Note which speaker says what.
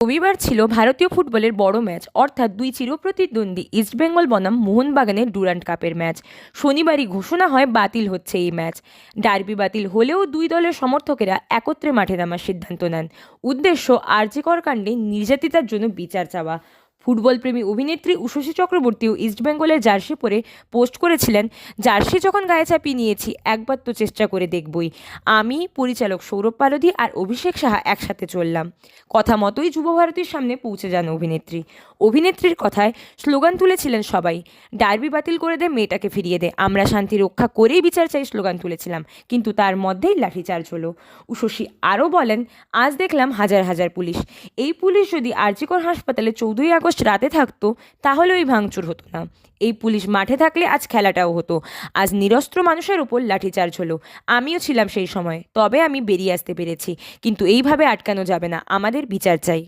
Speaker 1: রবিবার ছিল ভারতীয় ফুটবলের বড় ম্যাচ, অর্থাৎ দুই চিরপ্রতিদ্বন্দ্বী ইস্টবেঙ্গল বনাম মোহনবাগানের ডুরান্ড কাপের ম্যাচ। শনিবারই ঘোষণা হয় বাতিল হচ্ছে এই ম্যাচ। ডার্বি বাতিল হলেও দুই দলের সমর্থকেরা একত্রে মাঠে নামার সিদ্ধান্ত নেন। উদ্দেশ্য আরজি কর কাণ্ডে নির্যাতিতার জন্য বিচার চাওয়া। ফুটবল প্রেমী অভিনেত্রী উষসী চক্রবর্তীও ইস্টবেঙ্গলের জার্সি পরে পোস্ট করেছিলেন, জার্সি যখন গায়ে চাপিয়ে নিয়েছি একবার তো চেষ্টা করে দেখবই। আমি, পরিচালক সৌরভ পালোধি আর অভিষেক সাহা একসাথে চললাম। কথা মতোই যুবভারতীর সামনে পৌঁছে যান অভিনেত্রী। অভিনেত্রীর কথায় স্লোগান তুলেছিলেন সবাই, ডার্বি বাতিল করে দে, মেয়েটাকে ফিরিয়ে দে, আমরা শান্তি রক্ষা করেই বিচার চাই স্লোগান তুলেছিলাম, কিন্তু তার মধ্যেই লাঠিচার্জ হলো। উষসী আরও বলেন, আজ দেখলাম হাজার হাজার পুলিশ। এই পুলিশ যদি আরজি কর হাসপাতালে 14ই আগস্ট রাতে থাকতো তাহলে ওই ভাঙচুর হতো না। এই পুলিশ মাঠে থাকলে আজ খেলাটাও হতো। আজ নিরস্ত্র মানুষের ওপর লাঠিচার্জ হলো। আমিও ছিলাম সেই সময়, তবে আমি বেরিয়ে আসতে পেরেছি। কিন্তু এইভাবে আটকানো যাবে না, আমাদের বিচার চাই।